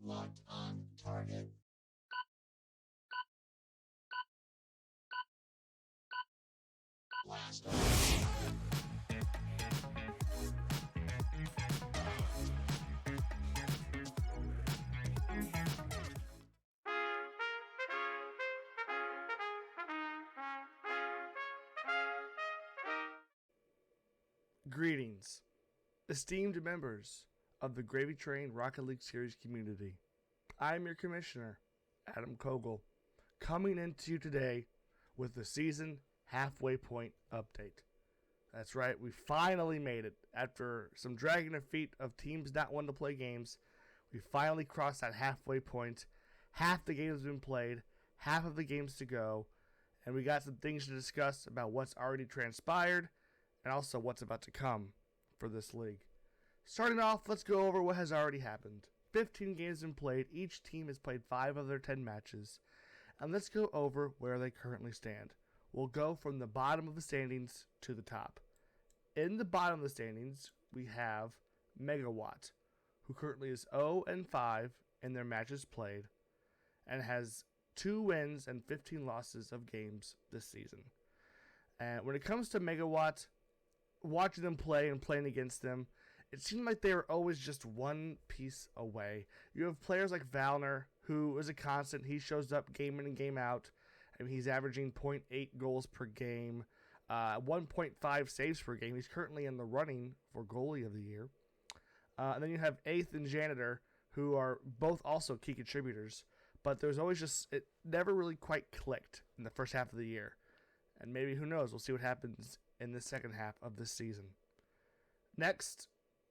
Locked on target. Blast Greetings, esteemed members of the Gravy Train Rocket League Series community. I'm your commissioner, Adam Kogel, coming into you today with the season halfway point update. That's right, we finally made it. After some dragging of feet of teams not wanting to play games, we finally crossed that halfway point. Half the games have been played, half of the games to go, and we got some things to discuss about what's already transpired and also what's about to come for this league. Starting off, let's go over what has already happened. 15 games have been played, each team has played 5 of their 10 matches, and let's go over where they currently stand. We'll go from the bottom of the standings to the top. In the bottom of the standings, we have Megawatt, who currently is 0-5 in their matches played, and has 2 wins and 15 losses of games this season. And when it comes to Megawatt, watching them play and playing against them, it seemed like they were always just one piece away. You have players like Valner, who is a constant. He shows up game in and game out. I mean, he's averaging 0.8 goals per game, 1.5 saves per game. He's currently in the running for goalie of the year. And then you have Eighth and Janitor, who are both also key contributors. But there's always just, it never really quite clicked in the first half of the year. And maybe, who knows, we'll see what happens in the second half of this season. Next,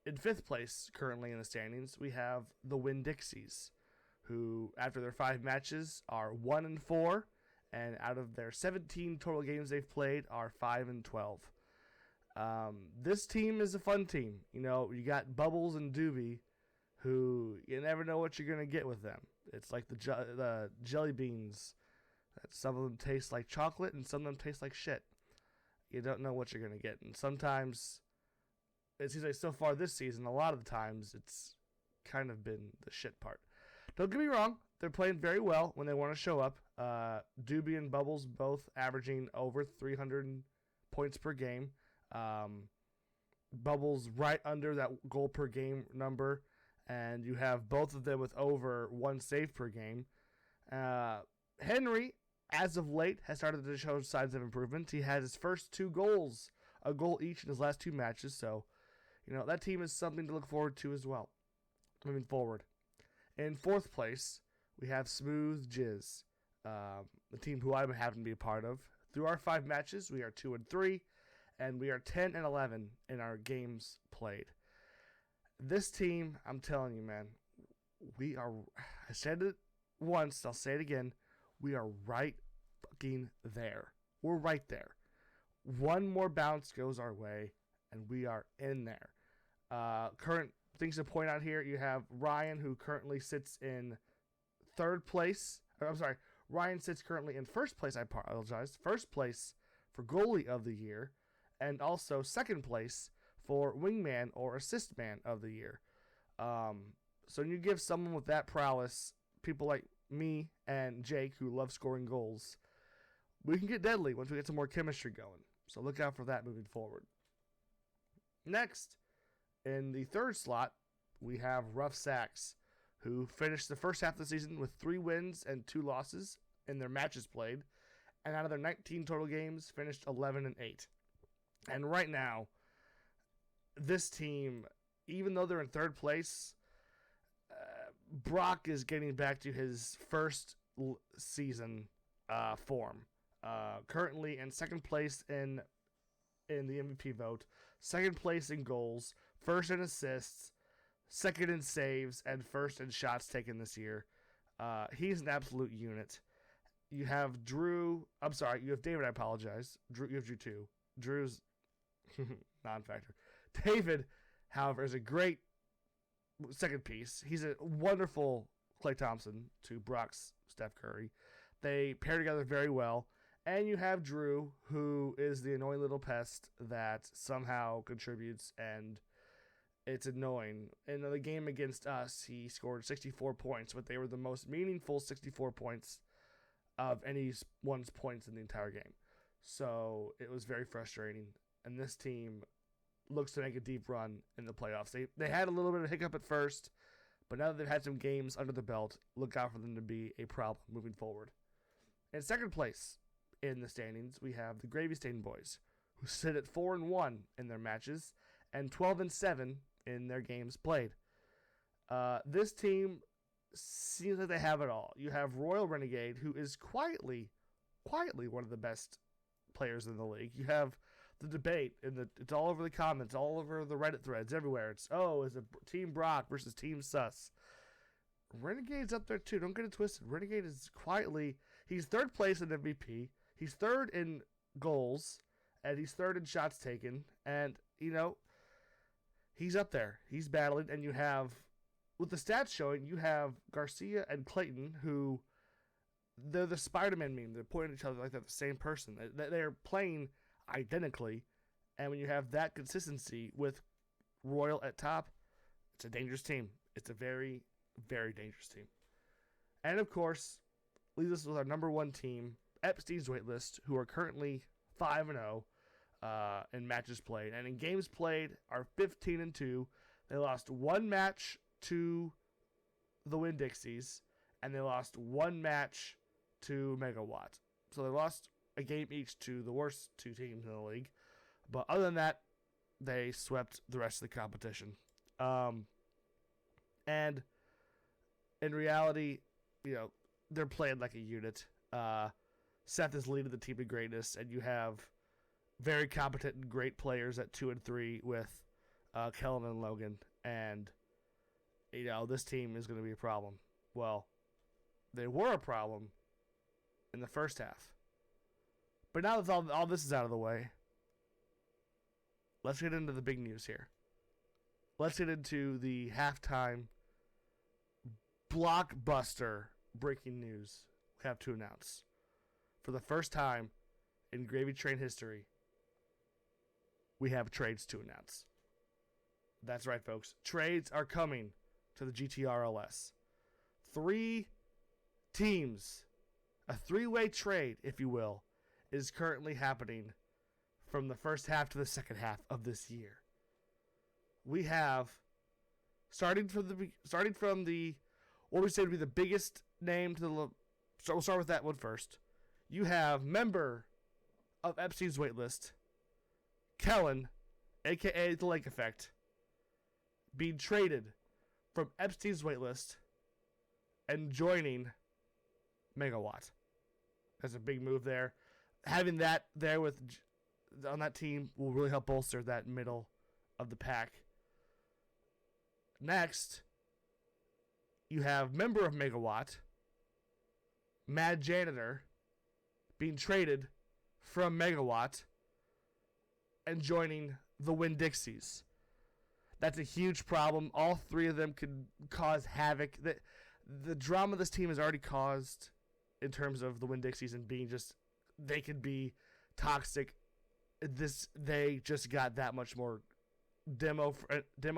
in 5th place currently in the standings, we have the Winn-Dixies, who, after their 5 matches, are 1-4, and out of their 17 total games they've played, are 5-12. This team is a fun team. You know, you got Bubbles and Doobie, who you never know what you're going to get with them. It's like the jelly beans. That some of them taste like chocolate and some of them taste like shit. You don't know what you're going to get. And sometimes, it seems like so far this season, a lot of the times, it's kind of been the shit part. Don't get me wrong, they're playing very well when they want to show up. Doobie and Bubbles both averaging over 300 points per game. Bubbles right under that goal per game number. And you have both of them with over 1 save per game. Henry, as of late, has started to show signs of improvement. He had his first 2 goals, a goal each in his last 2 matches. So, you know, that team is something to look forward to as well, moving forward. In 4th place, we have Smooth Jizz, the team who I happen to be a part of. Through our 5 matches, we are 2-3, and we are 10-11 in our games played. This team, I'm telling you, man, we are, I said it once, I'll say it again, we are right fucking there. We're right there. One more bounce goes our way, and we are in there. Current things to point out here, you have Ryan, who currently sits in 3rd place. Ryan sits currently in 1st place, I apologize. 1st place for goalie of the year, and also 2nd place for wingman or assist man of the year. So when you give someone with that prowess, people like me and Jake, who love scoring goals, we can get deadly once we get some more chemistry going. So look out for that moving forward. Next, in the 3rd slot, we have Rough Sacks, who finished the first half of the season with 3 wins and 2 losses in their matches played, and out of their 19 total games, finished 11-8. And right now, this team, even though they're in 3rd place, Brock is getting back to his first season form. Currently in 2nd place in the MVP vote, 2nd place in goals, 1st in assists, 2nd in saves, and 1st in shots taken this year. He's an absolute unit. You have Drew. I'm sorry, you have David. I apologize. Drew. You have Drew too. Drew's non-factor. David, however, is a great 2nd piece. He's a wonderful Klay Thompson to Brock's Steph Curry. They pair together very well. And you have Drew, who is the annoying little pest that somehow contributes and It's annoying. In the game against us, he scored 64 points, but they were the most meaningful 64 points of anyone's points in the entire game. So it was very frustrating. And this team looks to make a deep run in the playoffs. They had a little bit of hiccup at first, but now that they've had some games under the belt, look out for them to be a problem moving forward. In second place in the standings, we have the Gravy Stain Boys, who sit at 4-1 in their matches and 12-7 in their games played. This team seems like they have it all. You have Royal Renegade, who is quietly one of the best players in the league. You have the debate, and it's all over the comments, all over the Reddit threads, everywhere. It's it Team Brock versus Team Sus? Renegade's up there too. Don't get it twisted. Renegade is quietly, he's third place in MVP. He's third in goals, and he's third in shots taken. And, he's up there. He's battling, and you have, with the stats showing, you have Garcia and Clayton, who, they're the Spider-Man meme. They're pointing at each other like they're the same person. They're playing identically, and when you have that consistency with Royal at top, it's a dangerous team. It's a very, very dangerous team. And, of course, leaves us with our number one team, Epstein's Waitlist, who are currently 5-0 in matches played. And in games played are 15-2. They lost one match to the Winn-Dixies, and they lost one match to Megawatt. So they lost a game each to the worst two teams in the league. But other than that, they swept the rest of the competition. And in reality, they're playing like a unit. Seth is leading the team to greatness, and you have very competent and great players at 2 and 3 with Kellen and Logan. And, this team is going to be a problem. Well, they were a problem in the first half. But now that all this is out of the way, let's get into the big news here. Let's get into the halftime blockbuster breaking news we have to announce. For the first time in Gravy Train history, we have trades to announce. That's right, folks. Trades are coming to the GTRLS. 3 teams, a 3-way trade, if you will, is currently happening from the first half to the second half of this year. We have, starting from the what we say to be the biggest name to the, so we'll start with that one first. You have member of Epstein's Waitlist, Kellen, a.k.a. the Lake Effect, being traded from Epstein's Waitlist and joining Megawatt. That's a big move there. Having that there on that team will really help bolster that middle of the pack. Next, you have member of Megawatt, Mad Janitor, being traded from Megawatt and joining the Winn-Dixies. That's a huge problem. All 3 of them could cause havoc. The drama this team has already caused in terms of the Winn-Dixies and being just, they could be toxic. They just got that much more demo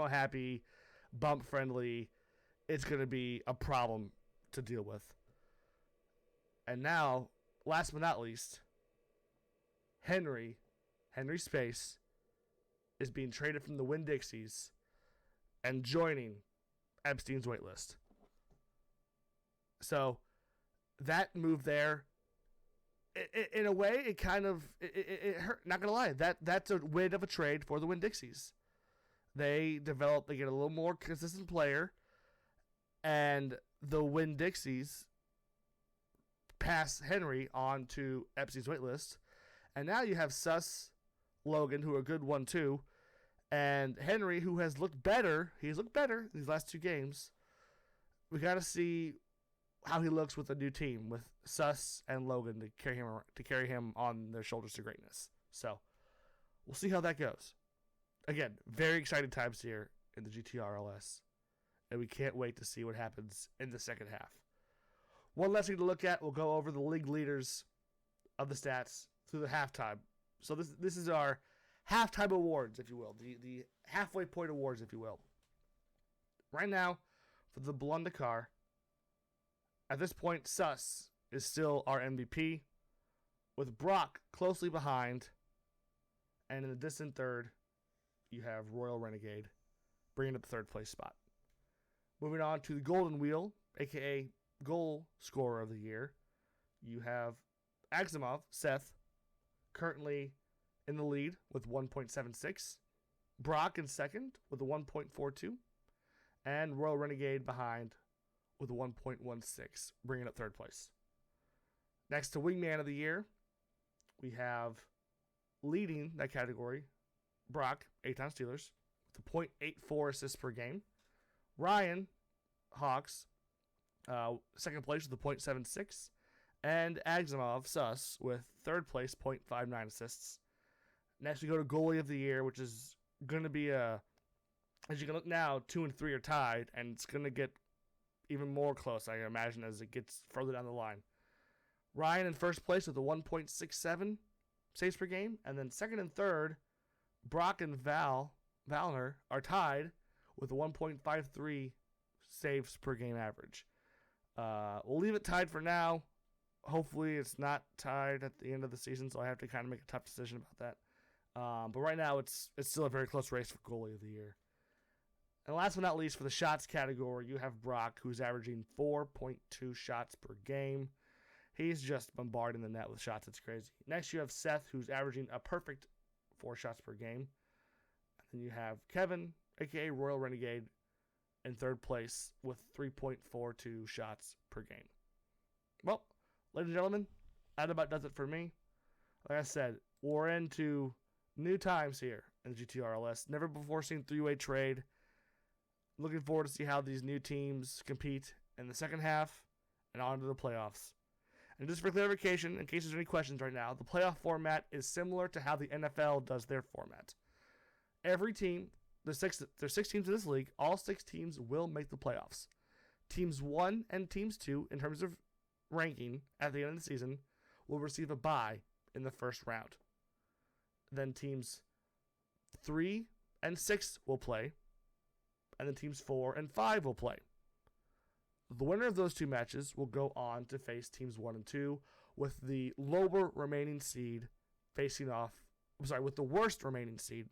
happy, bump friendly. It's going to be a problem to deal with. And now, last but not least, Henry Space, is being traded from the Winn-Dixies and joining Epstein's Waitlist. So, that move there, in a way, it kind of, it hurt. Not going to lie, that's a win of a trade for the Winn-Dixies. They get a little more consistent player, and the Winn-Dixies pass Henry on to Epstein's Waitlist. And now you have Sus, Logan, who are a good 1-2, and Henry, who has looked better. He's looked better these last 2 games. We got to see how he looks with a new team, with Sus and Logan to carry him on their shoulders to greatness. So, we'll see how that goes. Again, very exciting times here in the GTRLS, and we can't wait to see what happens in the second half. One last thing to look at, we'll go over the league leaders of the stats through the halftime. So this is our halftime awards, if you will, the halfway point awards, if you will. Right now, for the Blundakar, at this point, Sus is still our MVP, with Brock closely behind, and in the distant third, you have Royal Renegade, bringing up the third place spot. Moving on to the Golden Wheel, aka Goal Scorer of the Year, you have Aximov, Seth, currently in the lead with 1.76. Brock in second with a 1.42. And Royal Renegade behind with a 1.16, bringing up third place. Next to Wingman of the Year, we have leading that category, Brock, 8-time Steelers, with a .84 assists per game. Ryan Hawks, second place with a .76. And Aximov, Sus, with third place, .59 assists. Next, we go to Goalie of the Year, which is going to be as you can look now, 2 and 3 are tied, and it's going to get even more close, I imagine, as it gets further down the line. Ryan in first place with a 1.67 saves per game, and then second and third, Brock and Valner are tied with a 1.53 saves per game average. We'll leave it tied for now. Hopefully it's not tied at the end of the season, so I have to kind of make a tough decision about that. But right now it's still a very close race for Goalie of the Year. And last but not least, for the shots category, you have Brock, who's averaging 4.2 shots per game. He's just bombarding the net with shots. It's crazy. Next, you have Seth, who's averaging a perfect 4 shots per game. And then you have Kevin, a.k.a. Royal Renegade, in third place with 3.42 shots per game. Well, ladies and gentlemen, that about does it for me. Like I said, we're into new times here in the GTRLS. Never before seen three-way trade. Looking forward to see how these new teams compete in the second half and on to the playoffs. And just for clarification, in case there's any questions right now, the playoff format is similar to how the NFL does their format. Every team, there's 6 teams in this league, all 6 teams will make the playoffs. Teams 1 and teams 2, in terms of ranking at the end of the season, will receive a bye in the first round. Then teams 3 and 6 will play, and then teams 4 and 5 will play. The winner of those 2 matches will go on to face teams 1 and 2, with the lower remaining seed facing off, with the worst remaining seed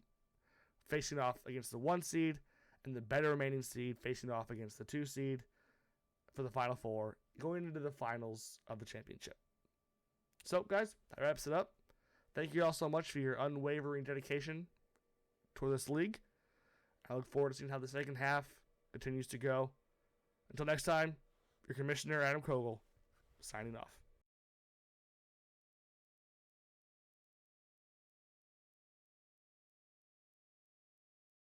facing off against the 1 seed, and the better remaining seed facing off against the 2 seed for the Final Four, going into the finals of the championship. So, guys, that wraps it up. Thank you all so much for your unwavering dedication toward this league. I look forward to seeing how the second half continues to go. Until next time, your Commissioner, Adam Kogel, signing off.